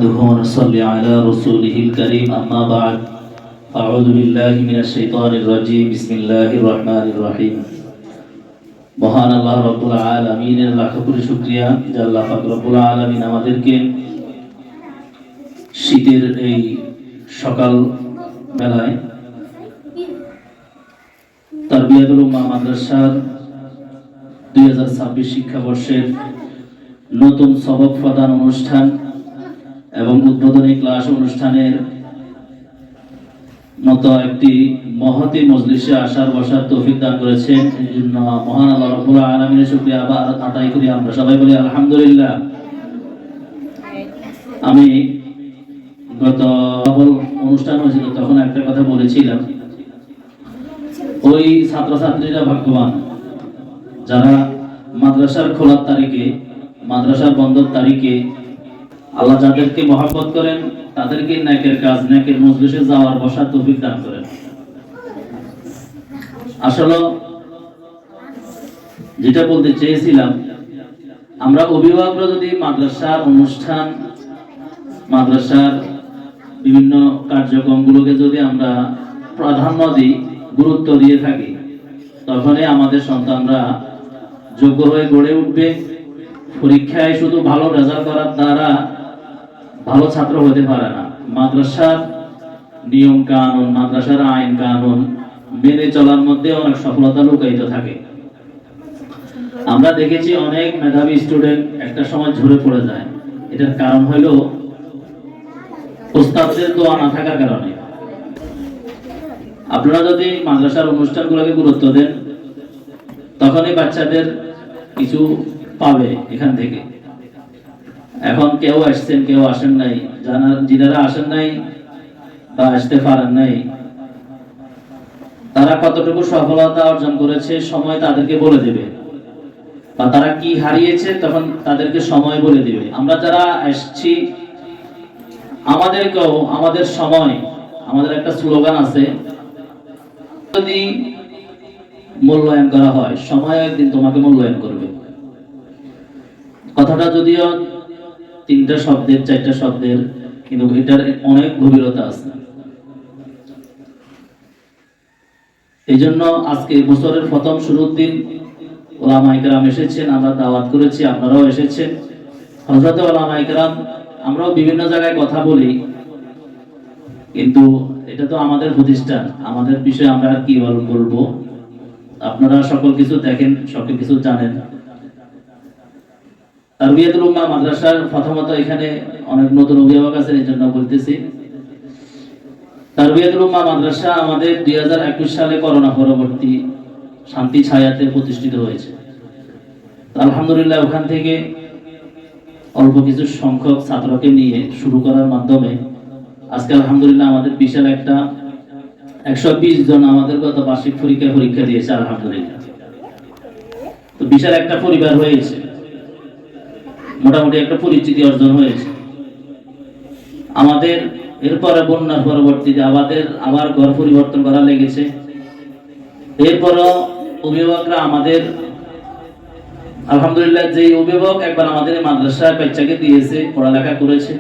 ونصلي على رسوله الكريم أما بعد أعوذ بالله من الشيطان الرجيم بسم الله الرحمن الرحيم মহান আল্লাহ রাব্বুল আলামিনের লাখ কোটি শুকরিয়া যে আল্লাহ পাক রব্বুল আলামিন আমাদেরকে শীতের এই সকাল বেলায় তারবিয়াতুল উম্মাহ মাদ্রাসার 2026 শিক্ষাবর্ষের নতুন সবক প্রদান অনুষ্ঠান এবং উদ্বোধনী ক্লাস অনুষ্ঠানের মতো একটি মহতি মজলিসে আসার বসার তৌফিক দান করেছেন। এই জন্য মহান আল্লাহ রাব্বুল আলামিনের শুকরিয়া আদায় করি। আমরা সবাই বলি আলহামদুলিল্লাহ। আমি গত অনুষ্ঠান হয়েছিল তখন একটা কথা বলেছিলাম, ওই ছাত্রছাত্রীরা ভাগ্যবান যারা মাদ্রাসার খোলার তারিখে, মাদ্রাসার বন্ধের তারিখে আল্লাহ যাদেরকে মহব্বত করেন তাদেরকে নেকের কাজ, নেকের মজলিসে যাওয়ার বসার তৌফিক দান করেন। আসলে যেটা বলতে চেয়েছিলাম, আমরা অভিভাবকরা যদি মাদ্রাসার অনুষ্ঠান, মাদ্রাসার বিভিন্ন কার্যক্রমগুলোকে যদি আমরা প্রাধান্য দিই, গুরুত্ব দিয়ে থাকি, তখনই আমাদের সন্তানরা যোগ্য হয়ে গড়ে উঠবে। পরীক্ষায় শুধু ভালো রেজাল্ট করার দ্বারা ভালো ছাত্র হতে পারে না। মাদ্রাসার নিয়ম কানুন, মাদ্রাসার আইন কানুন মেনে চলার মধ্যে অনেক সফলতা লুকায়িত থাকে। আমরা দেখেছি অনেক মেধাবী স্টুডেন্ট একটা সময় ঝরে পড়ে যায়। এটার কারণ হলো ওস্তাদদের দোয়া না থাকার কারণে। আপনারা যদি মাদ্রাসার অনুষ্ঠানগুলোকে গুরুত্ব দেন, তখনই বাচ্চাদের কিছু পাবে এখান থেকে। এখন কেউ আসছেন, কেউ আসেন নাই, যিনারা আসেন নাই বা আসতে পারেন নাই, তারা কতটুকু সফলতা অর্জন করেছে সময় তাদেরকে বলে দেবে, বা তারা কি হারিয়েছে তখন তাদেরকে সময় বলে দেবে। আমরা যারা আসছি আমাদেরকেও আমাদের সময়, আমাদের একটা স্লোগান আছে, যদি মূল্যায়ন করা হয় সময় একদিন তোমাকে মূল্যায়ন করবে। কথাটা যদিও 3টা শব্দের, 4টা শব্দের, কিন্তু এটার অনেক গভীরতা আছে। এই জন্য আজকে বছরের প্রথম শুরুর দিন ওলামায়ে কেরাম এসেছেন, আমরা দাওয়াত করেছি, আপনারাও এসেছেন। হযরত ওলামায়ে কেরাম, আমরাও বিভিন্ন জায়গায় কথা বলি, কিন্তু এটা তো আমাদের প্রতিষ্ঠান, আমাদের বিষয়ে আমরা আর কি বলবো। আপনারা সকল কিছু দেখেন, সকল কিছু জানেন। তারবিয়াতুল উম্মাহ মাদ্রাসার প্রথমত এখানে অনেক নতুন অভিভাবক আছেন, এই জন্য বলতেছি। তারবিয়াতুল উম্মাহ মাদ্রাসা আমাদের 2021 সালে করোনা পরবর্তী শান্তি ছায়াতে প্রতিষ্ঠিত হয়েছে। আলহামদুলিল্লাহ, ওখান থেকে অল্প কিছু সংখ্যক ছাত্রকে নিয়ে শুরু করার মাধ্যমে আজকে আলহামদুলিল্লাহ আমাদের বিশাল একটা 120 জন আমাদের গত বার্ষিক পরীক্ষা দিয়েছে। আলহামদুলিল্লাহ, তো বিশাল একটা পরিবার হয়েছে, মোটামুটি একটা পরিচিতি অর্জন হয়েছে। আমাদের এরপরে বন্যার পরবর্তীতে আবার ঘর পরিবর্তন করা লেগেছে। এরপরও অভিভাবকরা আমাদের, আলহামদুলিল্লাহ, যে অভিভাবক একবার আমাদের মাদ্রাসায় বাচ্চাকে দিয়েছে, পড়ালেখা করেছে,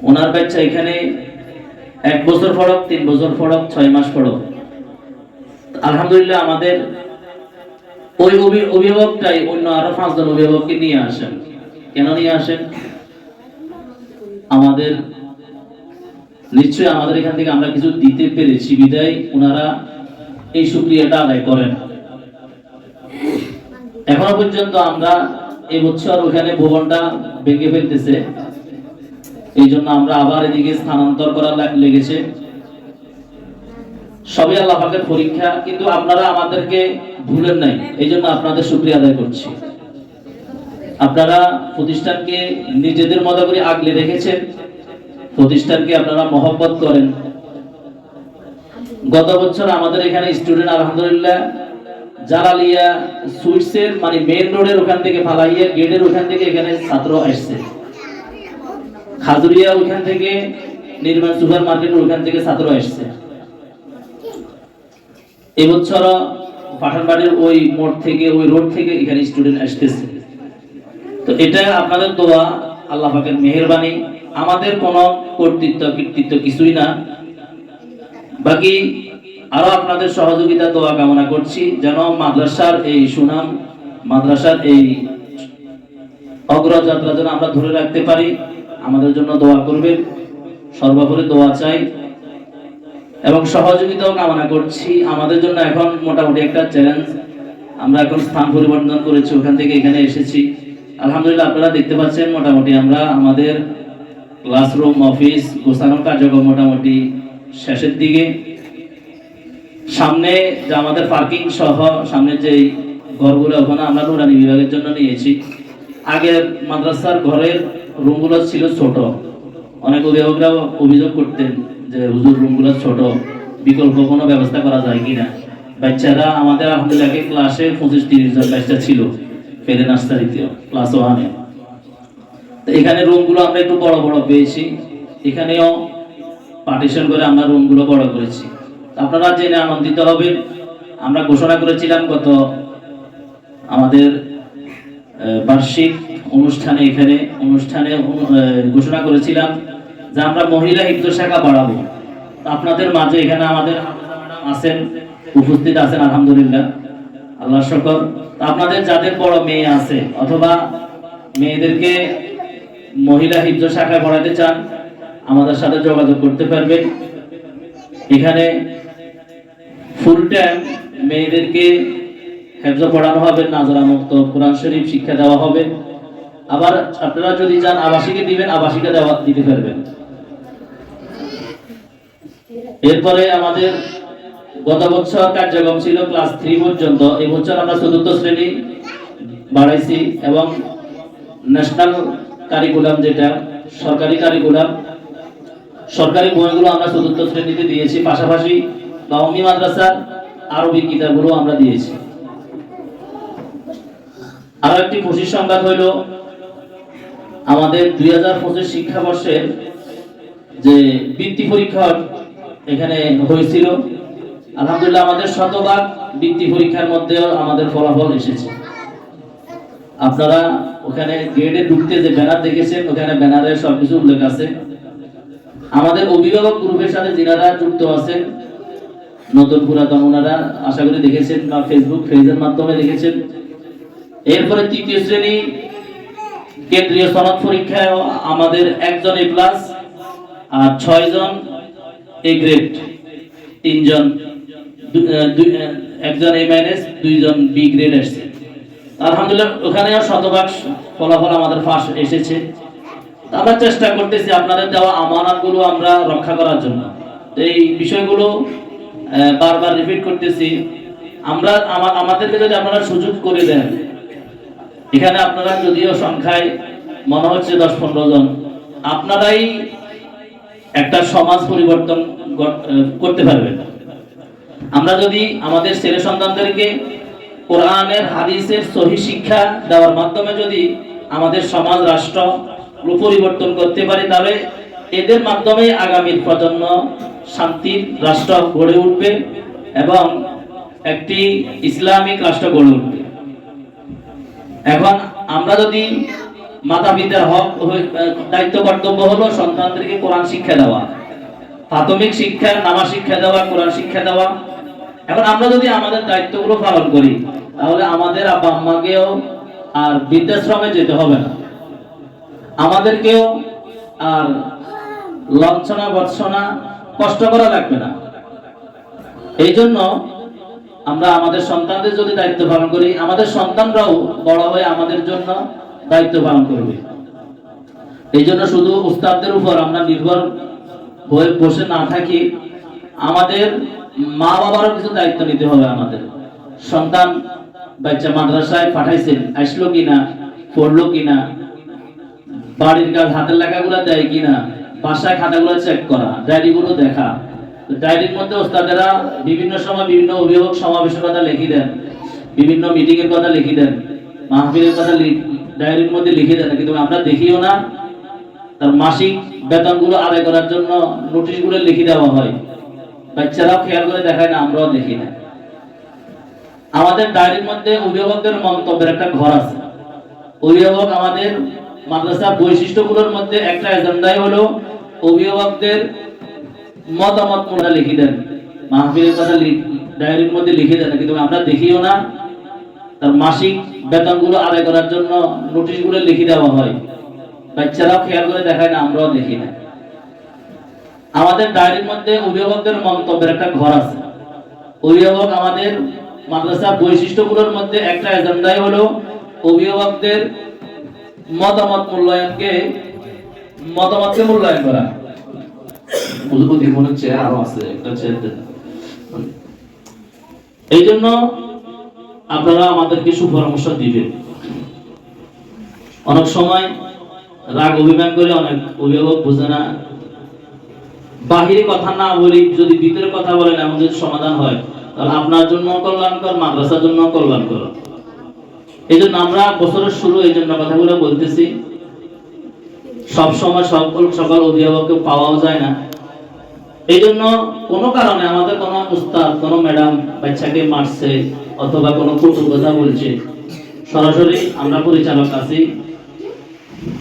ওনার বাচ্চা এখানে 1 বছর পড়ক, 3 বছর পড়ক, 6 মাস পড়ক, আলহামদুলিল্লাহ আমাদের ওই অভিভাবকটাই অন্য আরো 5 জন অভিভাবককে নিয়ে আসেন। কেন নিয়ে আসেন? আমাদের নিশ্চয়ই আমাদের এখান থেকে আমরা কিছু দিতে পেরেছি বিদায় ওনারা এই শুকরিয়াটা আদায় করেন। এখনো পর্যন্ত আমরা এই বছর ওখানে ভবনটা ভেঙে ফেলতেছে, এই জন্য আমরা আবার এদিকে স্থানান্তর করা লেগেছে। সবই আল্লাহ পাকের পরীক্ষা, কিন্তু আপনারা আমাদেরকে ভুলেন নাই, এই জন্য আপনাদের শুকরিয়া আদায় করছি। আপনারা প্রতিষ্ঠানকে নিজেদের মতো করে আগলে রেখেছেন, প্রতিষ্ঠানকে আপনারা মহব্বত করেন। গত বছর আমাদের এখানে স্টুডেন্ট আলহামদুলিল্লাহ জালালিয়া সুইটসের মানে মেইন রোডের ওখান থেকে, ফালাইয়া গেটের ওখান থেকে এখানে ছাত্র আসছে। খাজুরিয়া ওখান থেকে, নির্মাণ সুপার মার্কেটের ওখান থেকে ছাত্র আসছে। এবছর পাঠানবাড়ির ওই মোড় থেকে, ওই রোড থেকে এখানে স্টুডেন্ট আসতেছে। তো এটা আপনাদের দোয়া আল্লাহ পাকের মেহেরবানি, আমাদের কোনো কৃতিত্ব কিছুই না। বাকি আরো আপনাদের সহযোগিতা দোয়া কামনা করছি, যেন মাদ্রাসার এই সুনাম, মাদ্রাসার এই অগ্রযাত্রা যেন আমরা ধরে রাখতে পারি। আমাদের জন্য দোয়া করবেন, সর্বোপরি দোয়া চাই এবং সহযোগিতাও কামনা করছি। আমাদের জন্য এখন মোটামুটি একটা চ্যালেঞ্জ, আমরা এখন স্থান পরিবর্তন করেছি, ওখান থেকে এখানে এসেছি। আলহামদুলিল্লাহ আপনারা দেখতে পাচ্ছেন মোটামুটি আমরা আমাদের ক্লাসরুম, অফিস গোছানোর কার্যক্রম মোটামুটি শেষের দিকে। সামনে যে আমাদের পার্কিং সহ সামনে যে ঘরগুলো, ওখানে আমরা নুরানি বিভাগের জন্য নিয়েছি। আগের মাদ্রাসার ঘরের রুমগুলো ছিল ছোট, অনেক অভিভাবকরা অভিযোগ করতেন যে হুজুর রুমগুলো ছোট, বিকল্প কোনো ব্যবস্থা করা যায় কিনা। বাচ্চারা আমাদের আলহামদুলিল্লাহ ক্লাসে 25-30 জন বাচ্চা ছিল, ফেলে নার্সারিতে ক্লাস 1-এ। তো এখানে রুমগুলো আমরা একটু বড় বড় পেয়েছি, এখানেও পার্টিশন করে আমরা রুমগুলো বড় করেছি। আপনারা জেনে আনন্দিত হবেন, আমরা ঘোষণা করেছিলাম গত আমাদের বার্ষিক অনুষ্ঠানে, এখানে অনুষ্ঠানে ঘোষণা করেছিলাম যে আমরা মহিলা হিফজ শাখা বাড়াবো। আপনাদের মাঝে এখানে আমাদের আছেন, উপস্থিত আছেন আলহামদুলিল্লাহ, আল্লাহর শুকর। আপনাদের যাদের বড় মেয়ে আছে অথবা মেয়েদেরকে মহিলা হিফজ শাখায় পড়াতে চান, আমাদের সাথে যোগাযোগ করতে পারবেন। এখানে ফুল টাইম মেয়েদেরকে হিফজ পড়ানো হবে, নাজরা মুক্ত কোরআন শরীফ শিক্ষা দেওয়া হবে। আবার আপনারা যদি চান আবাসিকে দিবেন, আবাসিকে দিতে পারবেন। এরপরে আমাদের গত বছর কার্যক্রম ছিল ক্লাস 3 পর্যন্ত, এই বছর আমরা 4র্থ শ্রেণী বাড়াইছি এবং ন্যাশনাল কারিকুলাম, যেটা সরকারি কারিকুলাম, সরকারি বইগুলো আমরা 4র্থ শ্রেণীতে দিয়েছি। পাশাপাশি কওমি মাদ্রাসার আরবি কিতাবগুলো আমরা দিয়েছি। আরো একটি খুশির সংবাদ হইল, আমাদের 2025 শিক্ষাবর্ষের যে বৃত্তি পরীক্ষা এখানে হয়েছিল, আলহামদুলিল্লাহ আমাদের শতভাগ বৃত্তি পরীক্ষার মধ্যেও আমাদের ফলাফল এসেছে। আপনারা ওখানে গেটে ঢুকতে যে ব্যানার দেখেছেন, ওখানে ব্যানারে সবকিছু উল্লেখ আছে। আমাদের অভিভাবক গ্রুপের সাথে যারা যুক্ত আছেন, নতুন পুরাতন, ওনারা আশা করি দেখেছেন বা ফেসবুক পেজের মাধ্যমে দেখেছেন। এরপরে 3য় শ্রেণী কেন্দ্রীয় সনদ পরীক্ষায় আমাদের 1 জন A+ আর 6 জন A গ্রেড, 3 জন, 1 জন A-, 2 জন B গ্রেড আসছে। আলহামদুলিল্লাহ ওখানেও শতভাগ ফলাফল আমাদের ফার্স্ট এসেছে। আমরা চেষ্টা করতেছি আপনাদের দেওয়া আমানতগুলো আমরা রক্ষা করার জন্য। এই বিষয়গুলো বারবার রিপিট করতেছি। আমরা আমাদেরকে যদি আপনারা সুযোগ করে দেন, এখানে আপনারা যদিও সংখ্যায় মনে হচ্ছে 10-15 জন, আপনারাই একটা সমাজ পরিবর্তন করতে পারবেন। আমরা যদি আমাদের ছেলে সন্তানদেরকে কোরআনের হাদিসের সহি শিক্ষা দেওয়ার মাধ্যমে যদি আমাদের সমাজ রাষ্ট্র পরিবর্তন করতে পারি, তাহলে এদের মাধ্যমে আগামীর প্রজন্ম শান্তির রাষ্ট্র গড়ে উঠবে এবং একটি ইসলামিক রাষ্ট্র গড়ে উঠবে। এখন আমরা যদি মাতা পিতার হক, দায়িত্ব কর্তব্য হলো সন্তানদেরকে কোরআন শিক্ষা দেওয়া, প্রাথমিক শিক্ষা, নামাজ শিক্ষা দেওয়া, কোরআন শিক্ষা দেওয়া। এখন আমরা যদি আমাদের দায়িত্বগুলো পালন করি, তাহলে আমাদের আব্বা আম্মাকেও আর বৃদ্ধাশ্রমে যেতে হবে না, আমাদেরকেও আর লাঞ্ছনা ভর্ৎসনা কষ্ট করা লাগবে না। এই জন্য আমরা আমাদের সন্তানদের যদি দায়িত্ব পালন করি, আমাদের সন্তানরাও বড় হয়ে আমাদের জন্য দায়িত্ব পালন করবে। এই জন্য শুধু উস্তাদদের উপর আমরা নির্ভর হয়ে বসে না থাকি, আমাদের মা বাবারও কিছু দায়িত্ব নিতে হবে। আমাদের সন্তান বাচ্চা মাদ্রাসায় পাঠাইছেন, আসলো কিনা, পড়লো কিনা, বাড়ির কাজ হাতের লেখাগুলো দেয় কিনা, বাসায় খাতাগুলো চেক করা, ডায়েরিগুলো দেখা। ডায়েরির মধ্যে ওস্তাদেরা বিভিন্ন সময় বিভিন্ন অভিভাবক সমাবেশের কথা লিখে দেন, বিভিন্ন মিটিং এর কথা লিখে দেন, মাহফিলের কথা ডায়েরির মধ্যে লিখে দেন, কিন্তু আমরা দেখিও না। তার মাসিক বেতনগুলো আদায় করার জন্য নোটিশগুলো লিখে দেওয়া হয়, বাচ্চারাও খেয়াল করে দেখায় না, আমরাও দেখি না। আমাদের ডায়েরির মধ্যে অভিভাবকদের মন্তব্যের একটা ঘর আছে। অভিভাবক আমাদের মাদ্রাসার বৈশিষ্ট্যগুলোর মধ্যে একটা এজেন্ডাই হলো অভিভাবকদের মতামত মোটা লিখে দেন, মাহফিলের কথা ডায়েরির মধ্যে লিখে দেন, কিন্তু আমরা দেখিও না। তার মাসিক বেতনগুলো আদায় করার জন্য নোটিশগুলো লিখে দেওয়া হয়, বাচ্চারাও খেয়াল করে দেখায় না, আমরাও দেখি না। আমাদের ডায়েরির মধ্যে অভিভাবকদের মন্তব্যের একটা ঘর আছে। অভিভাবক আমাদের মাদ্রাসার বৈশিষ্ট্যগুলোর মধ্যে একটা এজেন্ডাই হলো অভিভাবকদের মতামতকে মূল্যায়ন করা। মনে হচ্ছে আরো আছে একটা চেয়ার। এই জন্য আপনারা আমাদেরকে সুপরামর্শ দিবেন। অনেক সময় রাগ অভিমান করে অনেক অভিভাবক বোঝে না, বাহিরে কথা না বলি, যদি ভিতরে কথা বলেন এমন যদি সমাধান হয় তাহলে আপনার জন্য কল্যাণকর, মাদ্রাসার জন্য কল্যাণকর। এই জন্য আমরা বছরের শুরু এই জন্য কথাগুলো বলতেছি। সব সময় সকল অভিভাবককে পাওয়াও যায় না। এই জন্য কোনো কারণে আমাদের কোনো উস্তাদ, কোনো ম্যাডাম বাচ্চাকে মারছে অথবা কোনো কটু কথা বলছে, সরাসরি আমরা পরিচালক আছি,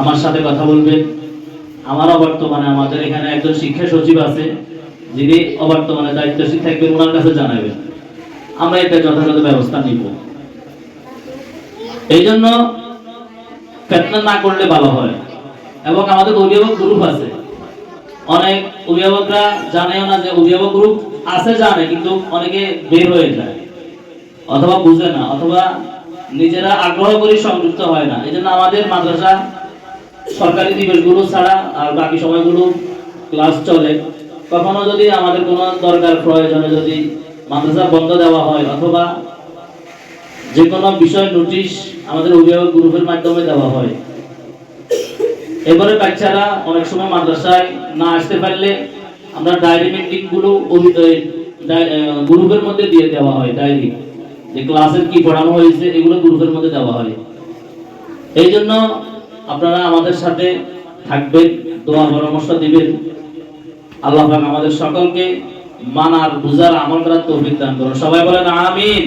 আমার সাথে কথা বলবেন। আমার অবর্তমানে আমাদের এখানে একজন শিক্ষা সচিব আছে, যিনি অবর্তমানে দায়িত্বশীল থাকবেন, ওনার কাছে জানাবেন, আমরা এটা যথাযথ ব্যবস্থা নিব। এই জন্য ফেতনা না করলে ভালো হয়। এবং আমাদের অভিভাবক গ্রুপ আছে, অনেক অভিভাবকরা জানেও না যে অভিভাবক গ্রুপ আছে, জানে কিন্তু অনেকে বের হয়ে যায় অথবা বুঝে না অথবা নিজেরা আগ্রহ করে সংযুক্ত হয় না। এই জন্য আমাদের মাদ্রাসা সরকারি দিবসগুলো ছাড়া আর বাকি সময়গুলো ক্লাস চলে। কখনো যদি আমাদের কোনো দরকার প্রয়োজনে যদি মাদ্রাসা বন্ধ দেওয়া হয় অথবা যে কোনো বিষয় নোটিশ আমাদের অভিভাবক গ্রুপের মাধ্যমে দেওয়া হয়। এবারে বাচ্চারা অনেক সময় মাদ্রাসায় না আসতে পারলে আমরা ডায়েরি মিটিং গুলো গ্রুপের মধ্যে দিয়ে দেওয়া হয়। ডায়েরি যে ক্লাসের কি পড়ানো হয়েছে এগুলো গ্রুপের মধ্যে দেওয়া হয়। এই জন্য আপনারা আমাদের সাথে থাকবেন, দোয়া পরামর্শ দিবেন। আল্লাহ পাক আমাদের সকলকে মানার, বুঝার, আমল করার তৌফিক দান করুন। সবাই বলেন আমিন।